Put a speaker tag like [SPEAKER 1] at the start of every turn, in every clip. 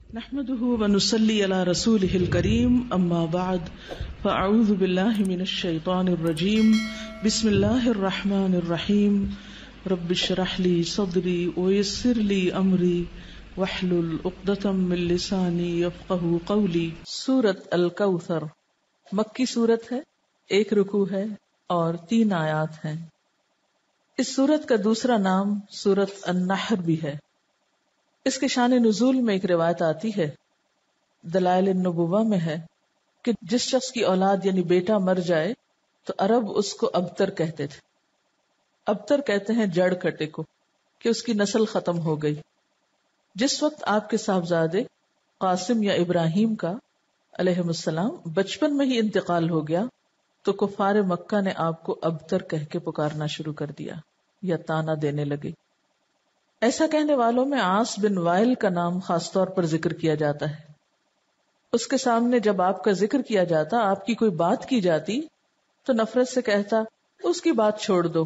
[SPEAKER 1] نحمده ونصلي على رسوله الكريم اما بعد فاعوذ بالله من الشيطان الرجيم بسم الله الرحمن الرحيم رب اشرح لي صدري ويسر لي امري واحلل عقدة من لساني يفقهوا قولي۔ سورۃ الکوثر مکی سورت ہے، 1 رکوع ہے اور 3 آیات ہیں۔ اس سورت کا دوسرا نام سورۃ النحر بھی ہے۔ اس کے شان نزول میں ایک روایت آتی ہے، دلائل النبوہ میں ہے کہ جس شخص کی اولاد یعنی بیٹا مر جائے تو عرب اس کو ابتر کہتے تھے۔ ابتر کہتے ہیں جڑ کٹے کو، کہ اس کی نسل ختم ہو گئی۔ جس وقت آپ کے صاحبزادے قاسم یا ابراہیم کا علیہ السلام بچپن میں ہی انتقال ہو گیا تو کفار مکہ نے آپ کو ابتر کہہ کے پکارنا شروع کر دیا یا طعنہ دینے لگے۔ ایسا کہنے والوں میں عاص بن وائل کا نام خاص طور پر ذکر کیا جاتا ہے۔ اس کے سامنے جب آپ کا ذکر کیا جاتا، آپ کی کوئی بات کی جاتی تو نفرت سے کہتا اس کی بات چھوڑ دو،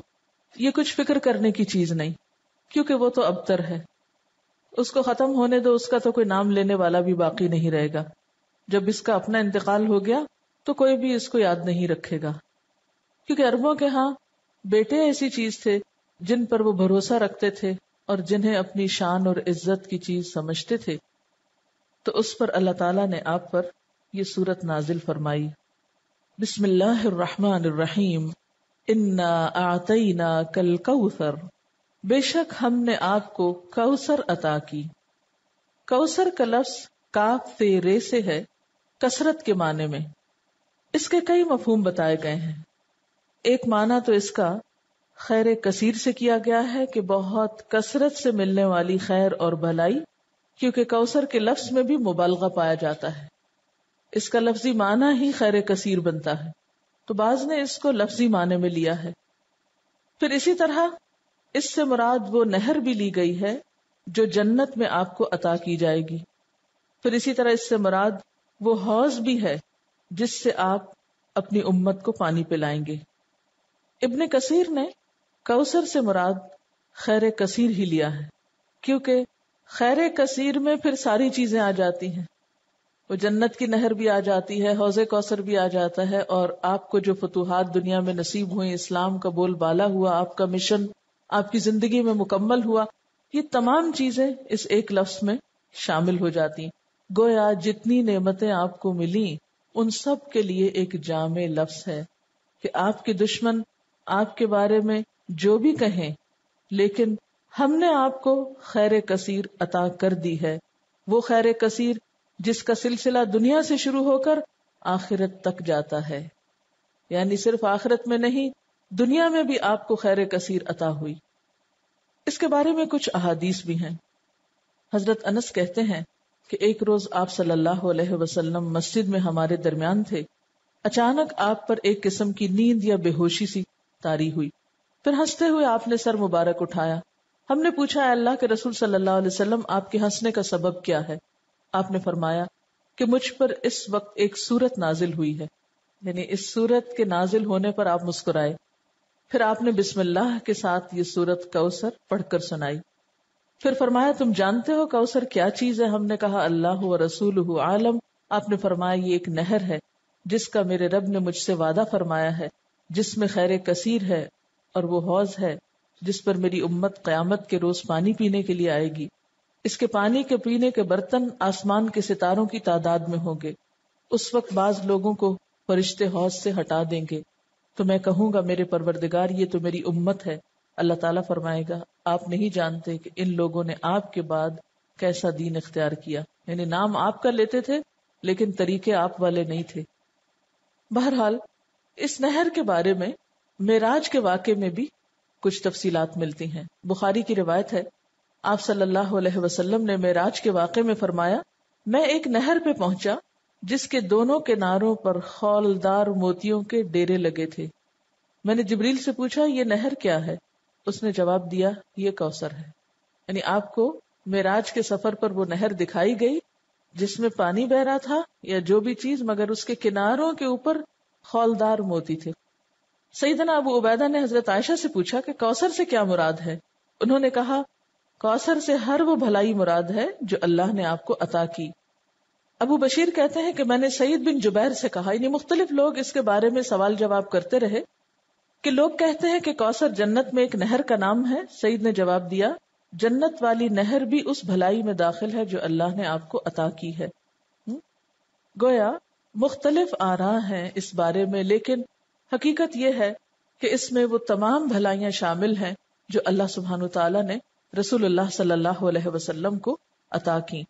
[SPEAKER 1] یہ کچھ فکر کرنے کی چیز نہیں، کیونکہ وہ تو ابتر ہے، اس کو ختم ہونے دو، اس کا تو کوئی نام لینے والا بھی باقی نہیں رہے گا۔ جب اس کا اپنا انتقال ہو گیا تو کوئی بھی اس کو یاد نہیں رکھے گا، کیونکہ عربوں کے ہاں بیٹے ایسی چیز تھے جن پر وہ بھروسہ رکھتے تھے اور جنہیں اپنی شان اور عزت کی چیز سمجھتے تھے۔ تو اس پر اللہ تعالیٰ نے آپ پر یہ سورت نازل فرمائی۔ بسم اللہ الرحمن الرحیم، انا اعطیناک الکوثر، بے شک ہم نے آپ کو کوثر عطا کی۔ کوثر کا لفظ کاف تے رے سے ہے، کثرت کے معنی میں۔ اس کے کئی مفہوم بتائے گئے ہیں۔ ایک معنی تو اس کا خیر کثیر سے کیا گیا ہے کہ بہت کثرت سے ملنے والی خیر اور بھلائی، کیونکہ کوثر کے لفظ میں بھی مبالغہ پایا جاتا ہے، اس کا لفظی معنی ہی خیر کثیر بنتا ہے، تو بعض نے اس کو لفظی معنی میں لیا ہے۔ پھر اسی طرح اس سے مراد وہ نہر بھی لی گئی ہے جو جنت میں آپ کو عطا کی جائے گی۔ پھر اسی طرح اس سے مراد وہ حوض بھی ہے جس سے آپ اپنی امت کو پانی پلائیں گے۔ ابن کثیر نے کوثر سے مراد خیر کثیر ہی لیا ہے، کیونکہ خیر کثیر میں پھر ساری چیزیں آ جاتی ہیں، وہ جنت کی نہر بھی آ جاتی ہے، حوض کوثر بھی آ جاتا ہے، اور آپ کو جو فتوحات دنیا میں نصیب ہوئیں، اسلام کا بول بالا ہوا، آپ کا مشن آپ کی زندگی میں مکمل ہوا، یہ تمام چیزیں اس ایک لفظ میں شامل ہو جاتی ہیں۔ گویا جتنی نعمتیں آپ کو ملیں ان سب کے لیے ایک جامع لفظ ہے کہ آپ کے دشمن آپ کے بارے میں جو بھی کہیں، لیکن ہم نے آپ کو خیر کثیر عطا کر دی ہے، وہ خیر کثیر جس کا سلسلہ دنیا سے شروع ہو کر آخرت تک جاتا ہے، یعنی صرف آخرت میں نہیں، دنیا میں بھی آپ کو خیر کثیر عطا ہوئی۔ اس کے بارے میں کچھ احادیث بھی ہیں۔ حضرت انس کہتے ہیں کہ ایک روز آپ صلی اللہ علیہ وسلم مسجد میں ہمارے درمیان تھے، اچانک آپ پر ایک قسم کی نیند یا بے ہوشی سی طاری ہوئی، پھر ہنستے ہوئے آپ نے سر مبارک اٹھایا۔ ہم نے پوچھا، اے اللہ کے رسول صلی اللہ علیہ وسلم، آپ کے ہنسنے کا سبب کیا ہے؟ آپ نے فرمایا کہ مجھ پر اس وقت ایک سورت نازل ہوئی ہے، یعنی اس سورت کے نازل ہونے پر آپ مسکرائے۔ پھر آپ نے بسم اللہ کے ساتھ یہ سورت کوثر پڑھ کر سنائی۔ پھر فرمایا، تم جانتے ہو کوثر کیا چیز ہے؟ ہم نے کہا اللہ و رسولہ عالم۔ آپ نے فرمایا یہ ایک نہر ہے جس کا میرے رب نے مجھ سے وعدہ فرمایا ہے، جس میں خیر کثیر ہے، اور وہ حوض ہے جس پر میری امت قیامت کے روز پانی پینے کے لیے آئے گی۔ اس کے پانی کے پینے کے برتن آسمان کے ستاروں کی تعداد میں ہوں گے۔ اس وقت بعض لوگوں کو فرشتے حوض سے ہٹا دیں گے تو میں کہوں گا میرے پروردگار یہ تو میری امت ہے۔ اللہ تعالیٰ فرمائے گا آپ نہیں جانتے کہ ان لوگوں نے آپ کے بعد کیسا دین اختیار کیا، یعنی نام آپ کا لیتے تھے لیکن طریقے آپ والے نہیں تھے۔ بہرحال اس نہر کے بارے میں معراج کے واقعے میں بھی کچھ تفصیلات ملتی ہیں۔ بخاری کی روایت ہے، آپ صلی اللہ علیہ وسلم نے معراج کے واقعے میں فرمایا، میں ایک نہر پہ پہنچا جس کے دونوں کناروں پر خولدار موتیوں کے ڈیرے لگے تھے۔ میں نے جبریل سے پوچھا یہ نہر کیا ہے؟ اس نے جواب دیا یہ کوثر ہے۔ یعنی آپ کو معراج کے سفر پر وہ نہر دکھائی گئی جس میں پانی بہ رہا تھا یا جو بھی چیز، مگر اس کے کناروں کے اوپر خولدار موتی تھے۔ سیدنا ابو عبیدہ نے حضرت عائشہ سے پوچھا کہ کوثر سے کیا مراد ہے؟ انہوں نے کہا کوثر سے ہر وہ بھلائی مراد ہے جو اللہ نے آپ کو عطا کی۔ ابو بشیر کہتے ہیں کہ میں نے سعید بن جبیر سے کہا، یعنی مختلف لوگ اس کے بارے میں سوال جواب کرتے رہے کہ لوگ کہتے ہیں کہ کوثر جنت میں ایک نہر کا نام ہے۔ سعید نے جواب دیا، جنت والی نہر بھی اس بھلائی میں داخل ہے جو اللہ نے آپ کو عطا کی ہے۔ گویا مختلف آراء ہیں اس بارے میں، لیکن حقیقت یہ ہے کہ اس میں وہ تمام بھلائیاں شامل ہیں جو اللہ سبحانہ وتعالی نے رسول اللہ صلی اللہ علیہ وسلم کو عطا کی۔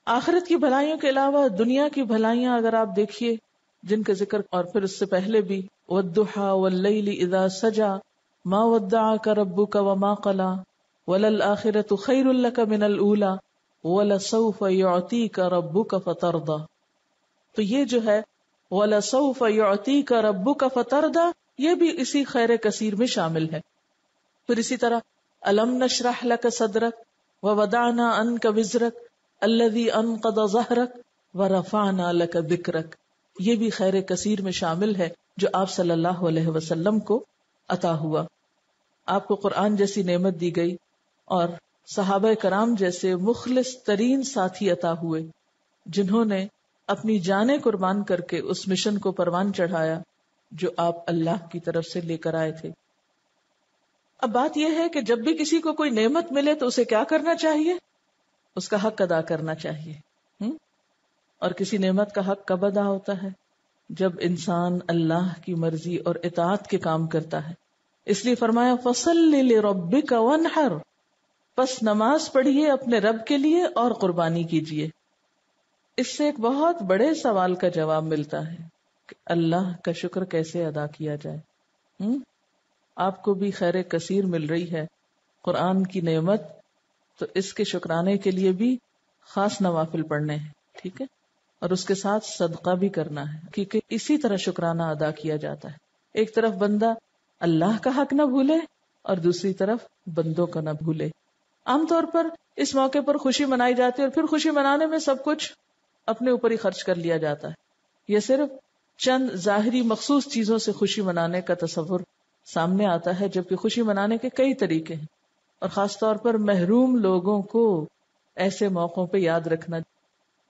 [SPEAKER 1] آخرت کی بھلائیوں کے علاوہ دنیا کی بھلائیاں اگر آپ دیکھیے جن کا ذکر اور پھر اس سے پہلے بھی وَالضُّحَىٰ وَاللَّيْلِ إِذَا سَجَىٰ مَا وَدَّعَكَ رَبُّكَ وَمَا قَلَىٰ وَلَلْآخِرَةُ خَيْرٌ لَكَ مِنَ الْأُولَىٰ وَلَسَوْفَ يُعْطِيكَ رَبُّكَ فَتَرْضَىٰ۔ تو یہ جو ہے وَلَسَوْفَ يُعْطِيكَ رَبُّكَ فَتَرْضَىٰ یہ بھی اسی خیر کثیر میں شامل ہے۔ پھر اسی طرح أَلَمْ نَشْرَحْ لَكَ صَدْرَكَ وَوَضَعْنَا عَنْكَ وِزْرَكَ الَّذِي أَنقَضَ ظَهْرَكَ وَرَفَعْنَا لَكَ ذِكْرَكَ یہ بھی خیر کثیر میں شامل ہے جو آپ صلی اللہ علیہ وسلم کو عطا ہوا۔ آپ کو قرآن جیسی نعمت دی گئی اور صحابہ کرام جیسے مخلص ترین ساتھی عطا ہوئے جنہوں نے اپنی جانیں قربان کر کے اس مشن کو پروان چڑھایا جو آپ اللہ کی طرف سے لے کر آئے تھے۔ اب بات یہ ہے کہ جب بھی کسی کو کوئی نعمت ملے تو اسے کیا کرنا چاہیے؟ اس کا حق ادا کرنا چاہیے۔ اور کسی نعمت کا حق کب ادا ہوتا ہے؟ جب انسان اللہ کی مرضی اور اطاعت کے کام کرتا ہے۔ اس لیے فرمایا فَصَلِّ لِرَبِّكَ وَانْحَرْ، پس نماز پڑھیے اپنے رب کے لیے اور قربانی کیجیے۔ اس سے ایک بہت بڑے سوال کا جواب ملتا ہے کہ اللہ کا شکر کیسے ادا کیا جائے۔ آپ کو بھی خیر کثیر مل رہی ہے قرآن کی نعمت، تو اس کے شکرانے کے لیے بھی خاص نوافل پڑھنے ہیں، ٹھیک ہے، اور اس کے ساتھ صدقہ بھی کرنا ہے، کیونکہ اسی طرح شکرانہ ادا کیا جاتا ہے۔ ایک طرف بندہ اللہ کا حق نہ بھولے اور دوسری طرف بندوں کا نہ بھولے۔ عام طور پر اس موقع پر خوشی منائی جاتی ہے اور پھر خوشی منانے میں سب کچھ اپنے اوپر ہی خرچ کر لیا جاتا ہے۔ یہ صرف چند ظاہری مخصوص چیزوں سے خوشی منانے کا تصور سامنے آتا ہے، جبکہ خوشی منانے کے کئی طریقے ہیں، اور خاص طور پر محروم لوگوں کو ایسے موقعوں پہ یاد رکھنا۔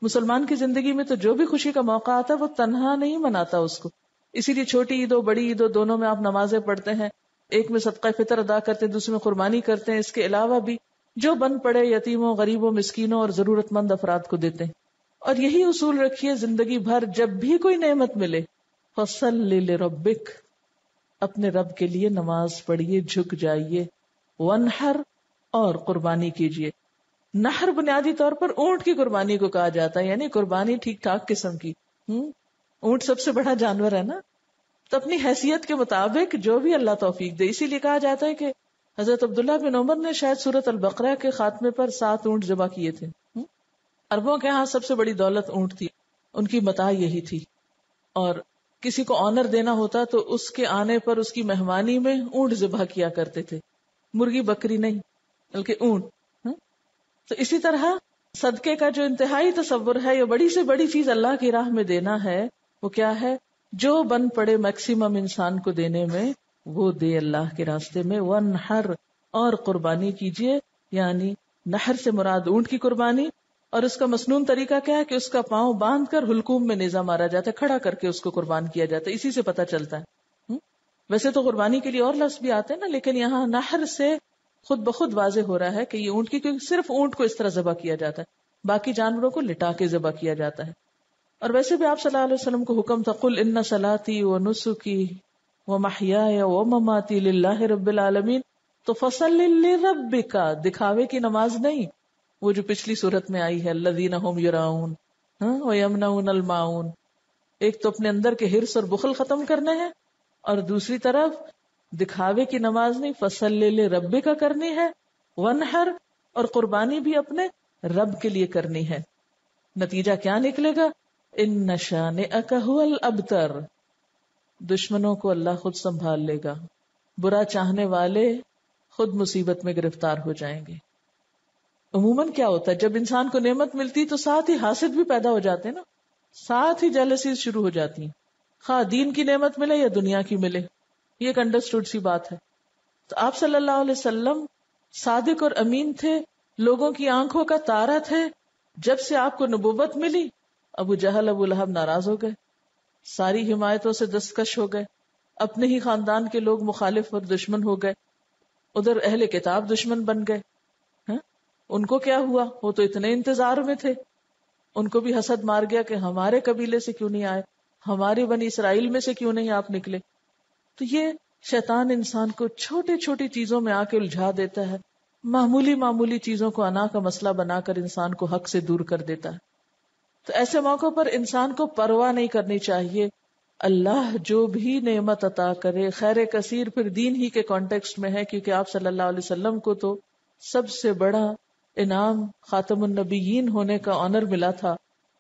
[SPEAKER 1] مسلمان کی زندگی میں تو جو بھی خوشی کا موقع آتا ہے وہ تنہا نہیں مناتا اس کو، اسی لیے چھوٹی عید و بڑی عید و دونوں میں آپ نمازیں پڑھتے ہیں، ایک میں صدقہ فطر ادا کرتے ہیں، دوسرے میں قربانی کرتے ہیں، اس کے علاوہ بھی جو بن پڑے یتیموں، غریبوں، مسکینوں اور ضرورت مند افراد کو دیتے ہیں۔ اور یہی اصول رکھیے زندگی بھر، جب بھی کوئی نعمت ملے فَصَلِّ لِرَبِّكَ، اپنے رب کے لیے نماز پڑھیے، جھک جائیے، وَانْحَرْ، اور قربانی کیجیے۔ نحر بنیادی طور پر اونٹ کی قربانی کو کہا جاتا ہے، یعنی قربانی ٹھیک ٹھاک قسم کی۔ اونٹ سب سے بڑا جانور ہے نا، تو اپنی حیثیت کے مطابق جو بھی اللہ توفیق دے۔ اسی لیے کہا جاتا ہے کہ حضرت عبداللہ بن عمر نے شاید سورۃ البقرہ کے خاتمے پر 7 اونٹ ذبح کیے تھے۔ عربوں کے ہاں سب سے بڑی دولت اونٹ تھی، ان کی متاع یہی تھی، اور کسی کو آنر دینا ہوتا تو اس کے آنے پر اس کی مہمانی میں اونٹ ذبح کیا کرتے تھے، مرغی بکری نہیں بلکہ اونٹ۔ تو اسی طرح صدقے کا جو انتہائی تصور ہے، یا بڑی سے بڑی چیز اللہ کی راہ میں دینا ہے، وہ کیا ہے؟ جو بن پڑے میکسیمم انسان کو دینے میں وہ دے اللہ کے راستے میں۔ وَانْحَرْ، اور قربانی کیجیے، یعنی نحر سے مراد اونٹ کی قربانی، اور اس کا مسنون طریقہ کیا ہے کہ اس کا پاؤں باندھ کر حلقوم میں نیزہ مارا جاتا ہے، کھڑا کر کے اس کو قربان کیا جاتا ہے، اسی سے پتہ چلتا ہے۔ ویسے تو قربانی کے لیے اور لفظ بھی آتے ہیں نا، لیکن یہاں نحر سے خود بخود واضح ہو رہا ہے کہ یہ اونٹ کی، کیونکہ صرف اونٹ کو اس طرح ذبح کیا جاتا ہے، باقی جانوروں کو لٹا کے ذبح کیا جاتا ہے۔ اور ویسے بھی آپ صلی اللہ علیہ وسلم کو حکم تھا قُلْ إِنَّ صَلَاتِي وَنُسُكِي وَمَحْيَايَ وَمَمَاتِي لِلَّهِ رَبِّ الْعَالَمِينَ، تو فَصَلِّ لِرَبِّكَ، دکھاوے کی نماز نہیں، وہ جو پچھلی صورت میں آئی ہے الَّذِينَ هُمْ يُرَاءُونَ وَيَمْنَعُونَ الْمَاعُونَ۔ ایک تو اپنے اندر کے حرص اور بخل ختم کرنے ہیں، اور دوسری طرف دکھاوے کی نماز نہیں، فَصَلِّ لِرَبِّكَ کرنی ہے، وَانْحَرْ، اور قربانی بھی اپنے رب کے لیے کرنی ہے۔ نتیجہ کیا نکلے گا؟ إِنَّ شَانِئَكَ هُوَ الْأَبْتَرُ، دشمنوں کو اللہ خود سنبھال لے گا، برا چاہنے والے خود مصیبت میں گرفتار ہو جائیں گے۔ عموماً کیا ہوتا ہے جب انسان کو نعمت ملتی تو ساتھ ہی حاسد بھی پیدا ہو جاتے ہیں نا، ساتھ ہی جیلسیز شروع ہو جاتی ہیں، خواہ دین کی نعمت ملے یا دنیا کی ملے، یہ ایک انڈرسٹوڈ سی بات ہے۔ تو آپ صلی اللہ علیہ وسلم صادق اور امین تھے، لوگوں کی آنکھوں کا تارا تھے. جب سے آپ کو نبوت ملی ابو جہل ابو لہب ناراض ہو گئے، ساری حمایتوں سے دستکش ہو گئے، اپنے ہی خاندان کے لوگ مخالف اور دشمن ہو گئے، ادھر اہل کتاب دشمن بن گئے. ان کو کیا ہوا؟ وہ تو اتنے انتظار میں تھے. ان کو بھی حسد مار گیا کہ ہمارے قبیلے سے کیوں نہیں آئے، ہماری بنی اسرائیل میں سے کیوں نہیں آپ نکلے. تو یہ شیطان انسان کو چھوٹی چھوٹی چیزوں میں آ کے الجھا دیتا ہے، معمولی معمولی چیزوں کو انا کا مسئلہ بنا کر انسان کو حق سے دور کر دیتا ہے. تو ایسے موقع پر انسان کو پرواہ نہیں کرنی چاہیے. اللہ جو بھی نعمت عطا کرے خیر کثیر پھر دین ہی کے کانٹیکسٹ میں ہے، کیونکہ آپ صلی اللہ علیہ وسلم کو تو سب سے بڑا انعام خاتم النبیین ہونے کا آنر ملا تھا،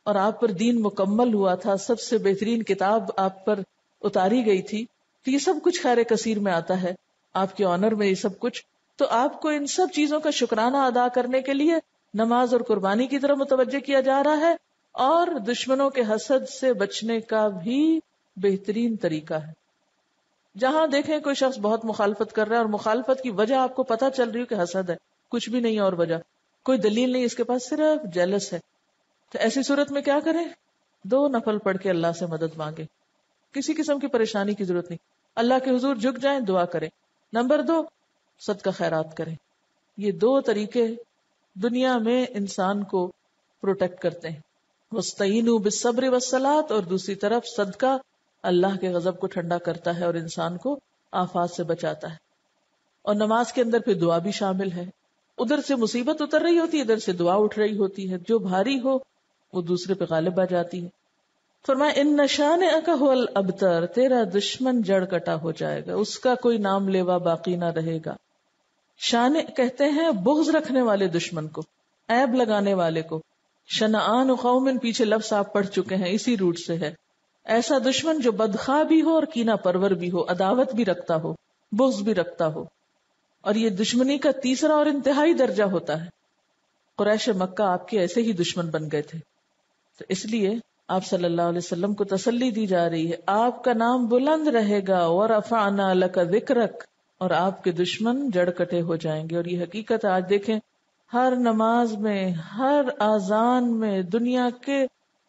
[SPEAKER 1] اور آپ پر دین مکمل ہوا تھا، سب سے بہترین کتاب آپ پر اتاری گئی تھی. تو یہ سب کچھ خیر کثیر میں آتا ہے، آپ کے آنر میں یہ سب کچھ. تو آپ کو ان سب چیزوں کا شکرانہ ادا کرنے کے لیے نماز اور قربانی کی طرف متوجہ کیا جا رہا ہے، اور دشمنوں کے حسد سے بچنے کا بھی بہترین طریقہ ہے. جہاں دیکھیں کوئی شخص بہت مخالفت کر رہا ہے اور مخالفت کی وجہ آپ کو پتہ چل رہی ہو کہ حسد ہے، کچھ بھی نہیں اور وجہ کوئی دلیل نہیں، اس کے پاس صرف جیلس ہے، تو ایسی صورت میں کیا کریں؟ 2 نفل پڑھ کے اللہ سے مدد مانگے. کسی قسم کی پریشانی کی ضرورت نہیں، اللہ کے حضور جھک جائیں، دعا کریں. نمبر 2، صدقہ خیرات کریں. یہ 2 طریقے دنیا میں انسان کو پروٹیکٹ کرتے ہیں. وَاسْتَعِینُوا بِالصَّبْرِ وَالصَّلَاةِ، اور دوسری طرف صدقہ اللہ کے غضب کو ٹھنڈا کرتا ہے اور انسان کو آفات سے بچاتا ہے. اور نماز کے اندر پھر دعا بھی شامل ہے. ادھر سے مصیبت اتر رہی ہوتی ہے، ادھر سے دعا اٹھ رہی ہوتی ہے، جو بھاری ہو وہ دوسرے پہ غالب آ جاتی ہے. فرمایا ان شانئک ھو الابتر، تیرا دشمن جڑ کٹا ہو جائے گا، اس کا کوئی نام لیوا باقی نہ رہے گا. شانئ کہتے ہیں بغض رکھنے والے دشمن کو، عیب لگانے والے کو. شنآن قوم پیچھے لفظ آپ پڑھ چکے ہیں، اسی روٹ سے ہے. ایسا دشمن جو بدخواہ بھی ہو اور کینہ پرور بھی ہو، عداوت بھی رکھتا ہو، بغض بھی رکھتا ہو. اور یہ دشمنی کا تیسرا اور انتہائی درجہ ہوتا ہے. قریش مکہ آپ کے ایسے ہی دشمن بن گئے تھے، تو اس لیے آپ صلی اللہ علیہ وسلم کو تسلی دی جا رہی ہے، آپ کا نام بلند رہے گا. وَرَفَعْنَا لَكَ ذِكْرَكَ، اور آپ کے دشمن جڑ کٹے ہو جائیں گے. اور یہ حقیقت آج دیکھیں ہر نماز میں، ہر اذان میں، دنیا کے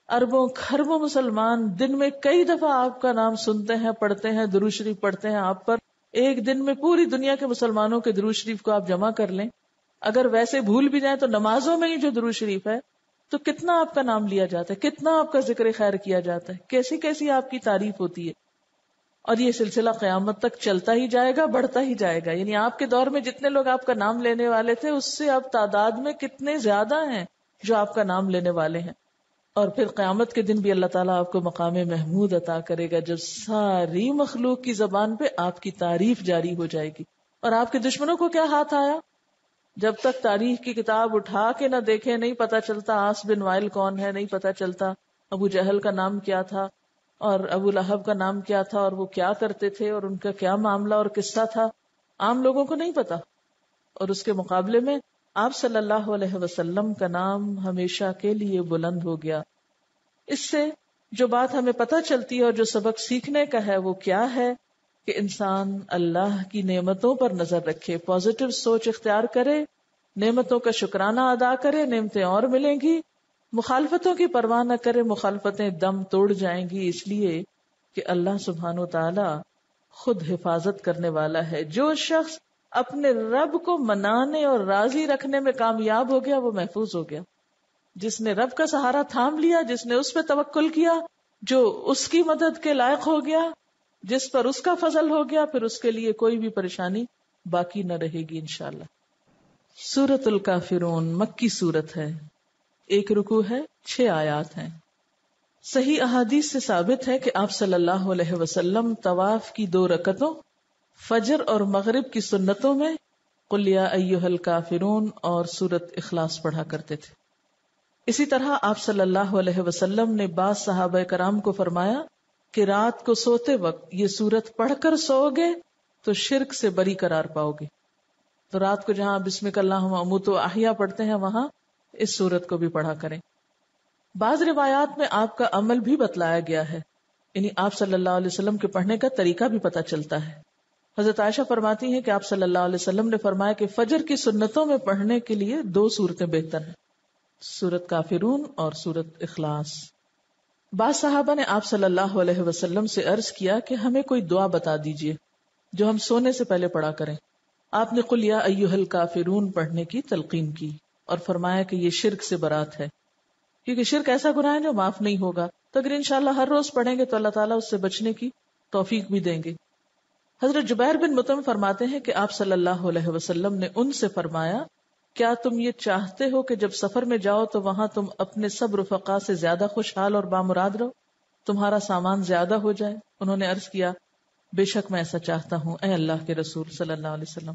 [SPEAKER 1] اربوں خربوں مسلمان دن میں کئی دفعہ آپ کا نام سنتے ہیں، پڑھتے ہیں، درود شریف پڑھتے ہیں آپ پر. ایک دن میں پوری دنیا کے مسلمانوں کے درود شریف کو آپ جمع کر لیں، اگر ویسے بھول بھی جائیں تو نمازوں میں ہی جو درود شریف ہے تو کتنا آپ کا نام لیا جاتا ہے، کتنا آپ کا ذکر خیر کیا جاتا ہے، کیسی کیسی آپ کی تعریف ہوتی ہے. اور یہ سلسلہ قیامت تک چلتا ہی جائے گا، بڑھتا ہی جائے گا. یعنی آپ کے دور میں جتنے لوگ آپ کا نام لینے والے تھے اس سے اب تعداد میں کتنے زیادہ ہیں جو آپ کا نام لینے والے ہیں. اور پھر قیامت کے دن بھی اللہ تعالیٰ آپ کو مقام محمود عطا کرے گا، جب ساری مخلوق کی زبان پہ آپ کی تعریف جاری ہو جائے گی. اور آپ کے دشمنوں کو کیا ہاتھ آیا؟ جب تک تاریخ کی کتاب اٹھا کے نہ دیکھے نہیں پتا چلتا عاص بن وائل کون ہے، نہیں پتا چلتا ابو جہل کا نام کیا تھا اور ابو لہب کا نام کیا تھا اور وہ کیا کرتے تھے اور ان کا کیا معاملہ اور قصہ تھا، عام لوگوں کو نہیں پتا. اور اس کے مقابلے میں آپ صلی اللہ علیہ وسلم کا نام ہمیشہ کے لیے بلند ہو گیا. اس سے جو بات ہمیں پتہ چلتی ہے اور جو سبق سیکھنے کا ہے وہ کیا ہے کہ انسان اللہ کی نعمتوں پر نظر رکھے، پازیٹو سوچ اختیار کرے، نعمتوں کا شکرانہ ادا کرے، نعمتیں اور ملیں گی. مخالفتوں کی پرواہ نہ کرے، مخالفتیں دم توڑ جائیں گی، اس لیے کہ اللہ سبحانہ و تعالی خود حفاظت کرنے والا ہے. جو شخص اپنے رب کو منانے اور راضی رکھنے میں کامیاب ہو گیا وہ محفوظ ہو گیا. جس نے رب کا سہارا تھام لیا، جس نے اس پہ توکل کیا، جو اس کی مدد کے لائق ہو گیا، جس پر اس کا فضل ہو گیا، پھر اس کے لیے کوئی بھی پریشانی باقی نہ رہے گی انشاءاللہ. سورۃ الکافرون مکی سورت ہے، 1 رکوع ہے، 6 آیات ہیں. صحیح احادیث سے ثابت ہے کہ آپ صلی اللہ علیہ وسلم طواف کی 2 رکعتوں، فجر اور مغرب کی سنتوں میں قل یا ایھا الکافرون اور سورۃ اخلاص پڑھا کرتے تھے. اسی طرح آپ صلی اللہ علیہ وسلم نے بعض صحابہ کرام کو فرمایا کہ رات کو سوتے وقت یہ سورت پڑھ کر سو گے تو شرک سے بری قرار پاؤ گے. تو رات کو جہاں بسمک اللہم اموت و احیا پڑھتے ہیں وہاں اس سورت کو بھی پڑھا کریں. بعض روایات میں آپ کا عمل بھی بتلایا گیا ہے، یعنی آپ صلی اللہ علیہ وسلم کے پڑھنے کا طریقہ بھی پتہ چلتا ہے. حضرت عائشہ فرماتی ہیں کہ آپ صلی اللہ علیہ وسلم نے فرمایا کہ فجر کی سنتوں میں پڑھنے کے لیے 2 صورتیں بہتر ہیں، سورت کافرون اور سورت اخلاص۔ بعض صحابہ نے آپ صلی اللہ علیہ وسلم سے عرض کیا کہ ہمیں کوئی دعا بتا دیجئے جو ہم سونے سے پہلے پڑھا کریں۔ آپ نے قل یا ایھا الکافرون پڑھنے کی تلقین کی اور فرمایا کہ یہ شرک سے برات ہے، کیونکہ شرک ایسا گناہ ہے جو معاف نہیں ہوگا، تو اگر انشاءاللہ ہر روز پڑھیں گے تو اللہ تعالیٰ اس سے بچنے کی توفیق بھی دیں گے۔ حضرت جبیر بن مطعم فرماتے ہیں کہ آپ صلی اللہ علیہ وسلم نے ان سے فرمایا کیا تم یہ چاہتے ہو کہ جب سفر میں جاؤ تو وہاں تم اپنے سب رفقا سے زیادہ خوشحال اور بامراد رہو، تمہارا سامان زیادہ ہو جائے؟ انہوں نے عرض کیا بے شک میں ایسا چاہتا ہوں اے اللہ کے رسول صلی اللہ علیہ وسلم۔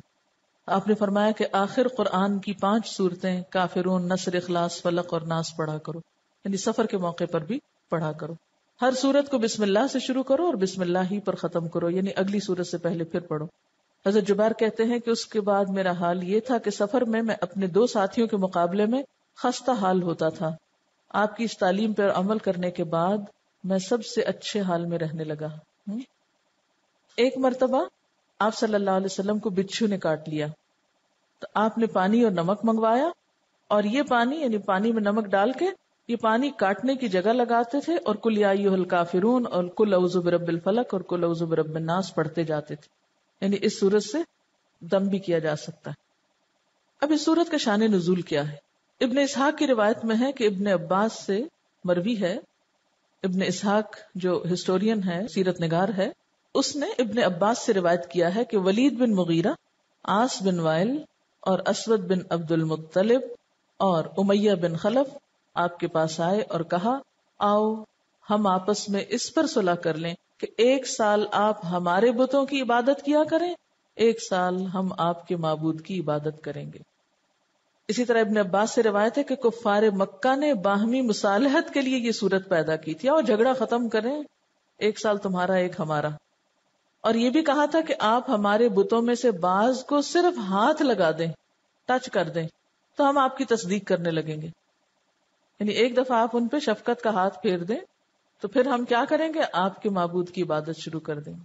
[SPEAKER 1] آپ نے فرمایا کہ آخر قرآن کی 5 صورتیں کافرون، نصر، اخلاص، فلق اور ناس پڑھا کرو، یعنی سفر کے موقع پر بھی پڑھا کرو۔ ہر سورت کو بسم اللہ سے شروع کرو اور بسم اللہ ہی پر ختم کرو، یعنی اگلی سورت سے پہلے پھر پڑھو۔ حضرت جبیر کہتے ہیں کہ اس کے بعد میرا حال یہ تھا کہ سفر میں اپنے 2 ساتھیوں کے مقابلے میں خستہ حال ہوتا تھا۔ آپ کی اس تعلیم پر عمل کرنے کے بعد میں سب سے اچھے حال میں رہنے لگا۔ ایک مرتبہ آپ صلی اللہ علیہ وسلم کو بچھو نے کاٹ لیا تو آپ نے پانی اور نمک منگوایا، اور یہ پانی یعنی پانی میں نمک ڈال کے یہ پانی کاٹنے کی جگہ لگاتے تھے اور قل یا ایھا الکافرون اور قل اعوذ برب الفلق اور قل اعوذ برب الناس پڑھتے جاتے تھے، یعنی اس سورت سے دم بھی کیا جا سکتا ہے۔ اب اس سورت کا شان نزول کیا ہے؟ ابن اسحاق کی روایت میں ہے کہ ابن عباس سے مروی ہے، ابن اسحاق جو ہسٹورین ہے، سیرت نگار ہے، اس نے ابن عباس سے روایت کیا ہے کہ ولید بن مغیرہ، عاص بن وائل اور اسود بن عبد المطلب اور امیہ بن خلف آپ کے پاس آئے اور کہا آؤ ہم آپس میں اس پر صلح کر لیں کہ 1 سال آپ ہمارے بتوں کی عبادت کیا کریں، 1 سال ہم آپ کے معبود کی عبادت کریں گے۔ اسی طرح ابن عباس سے روایت ہے کہ کفار مکہ نے باہمی مصالحت کے لیے یہ صورت پیدا کی تھی، اور جھگڑا ختم کریں، 1 سال تمہارا 1 ہمارا، اور یہ بھی کہا تھا کہ آپ ہمارے بتوں میں سے بعض کو صرف ہاتھ لگا دیں، ٹچ کر دیں، تو ہم آپ کی تصدیق کرنے لگیں گے، یعنی 1 دفعہ آپ ان پہ شفقت کا ہاتھ پھیر دیں تو پھر ہم کیا کریں گے؟ آپ کے معبود کی عبادت شروع کر دیں گے۔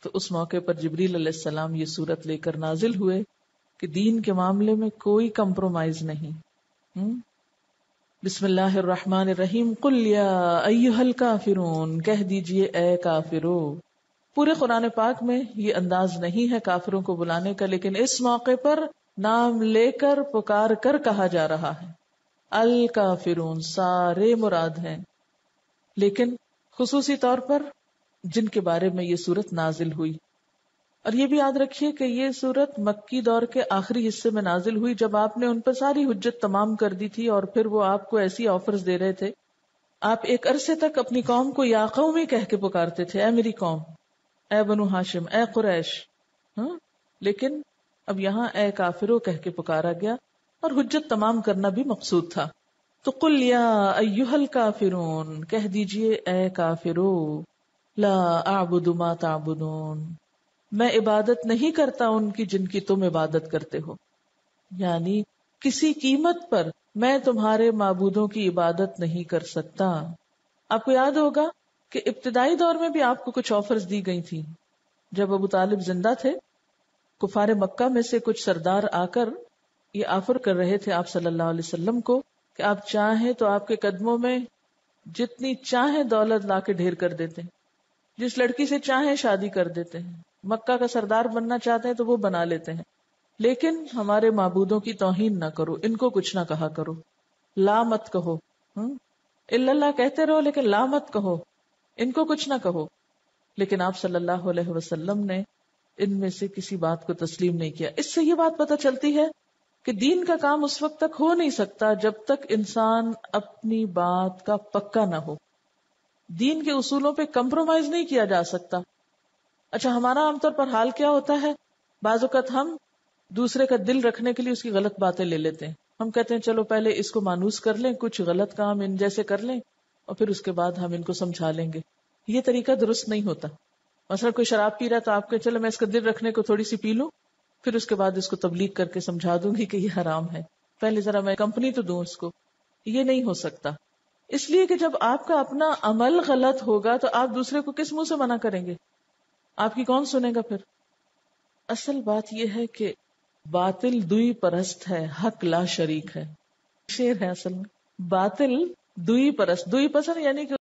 [SPEAKER 1] تو اس موقع پر جبریل علیہ السلام یہ صورت لے کر نازل ہوئے کہ دین کے معاملے میں کوئی کمپرومائز نہیں۔ بسم اللہ الرحمن الرحیم، قل یا ایھا الکافرون، کہہ دیجئے اے کافرو۔ پورے قرآن پاک میں یہ انداز نہیں ہے کافروں کو بلانے کا، لیکن اس موقع پر نام لے کر پکار کر کہا جا رہا ہے۔ الکافرون سارے مراد ہیں، لیکن خصوصی طور پر جن کے بارے میں یہ صورت نازل ہوئی۔ اور یہ بھی یاد رکھیے کہ یہ صورت مکی دور کے آخری حصے میں نازل ہوئی، جب آپ نے ان پر ساری حجت تمام کر دی تھی، اور پھر وہ آپ کو ایسی آفرز دے رہے تھے۔ آپ ایک عرصے تک اپنی قوم کو یا قومی کہہ کے پکارتے تھے، اے میری قوم، اے بنو ہاشم، اے قریش، لیکن اب یہاں اے کافرو کہہ کے پکارا گیا، اور حجت تمام کرنا بھی مقصود تھا۔ تو قل یا ایھا الکافرون، کہہ دیجئے اے کافرو، لا اعبد ما تعبدون، میں عبادت نہیں کرتا ان کی جن کی تم عبادت کرتے ہو، یعنی کسی قیمت پر میں تمہارے معبودوں کی عبادت نہیں کر سکتا۔ آپ کو یاد ہوگا کہ ابتدائی دور میں بھی آپ کو کچھ آفرز دی گئی تھی۔ جب ابو طالب زندہ تھے، کفار مکہ میں سے کچھ سردار آ کر یہ آفر کر رہے تھے آپ صلی اللہ علیہ وسلم کو کہ آپ چاہیں تو آپ کے قدموں میں جتنی چاہیں دولت لا کے ڈھیر کر دیتے ہیں، جس لڑکی سے چاہیں شادی کر دیتے ہیں، مکہ کا سردار بننا چاہتے ہیں تو وہ بنا لیتے ہیں، لیکن ہمارے معبودوں کی توہین نہ کرو، ان کو کچھ نہ کہا کرو، لا مت کہو، الا اللہ کہتے رہو لیکن لا مت کہو، ان کو کچھ نہ کہو۔ لیکن آپ صلی اللہ علیہ وسلم نے ان میں سے کسی بات کو تسلیم نہیں کیا۔ اس سے یہ بات پتہ چلتی ہے کہ دین کا کام اس وقت تک ہو نہیں سکتا جب تک انسان اپنی بات کا پکا نہ ہو۔ دین کے اصولوں پہ کمپرومائز نہیں کیا جا سکتا۔ اچھا، ہمارا عام طور پر حال کیا ہوتا ہے؟ بعض اوقات ہم دوسرے کا دل رکھنے کے لیے اس کی غلط باتیں لے لیتے ہیں۔ ہم کہتے ہیں چلو پہلے اس کو مانوس کر لیں، کچھ غلط کام ان جیسے کر لیں، اور پھر اس کے بعد ہم ان کو سمجھا لیں گے۔ یہ طریقہ درست نہیں ہوتا۔ مثلا کوئی شراب پی رہا تو آپ کہ چلو میں اس کا دل رکھنے کو تھوڑی سی پی لوں، پھر اس کے بعد اس کو تبلیغ کر کے سمجھا دوں گی کہ یہ حرام ہے، پہلے ذرا میں کمپنی تو دوں اس کو۔ یہ نہیں ہو سکتا، اس لیے کہ جب آپ کا اپنا عمل غلط ہوگا تو آپ دوسرے کو کس منہ سے منع کریں گے؟ آپ کی کون سنے گا پھر؟ اصل بات یہ ہے کہ باطل دوئی پرست ہے، حق لا شریک ہے. شعر ہے اصل میں. باطل دوئی پرست، دوئی پسند یعنی کہ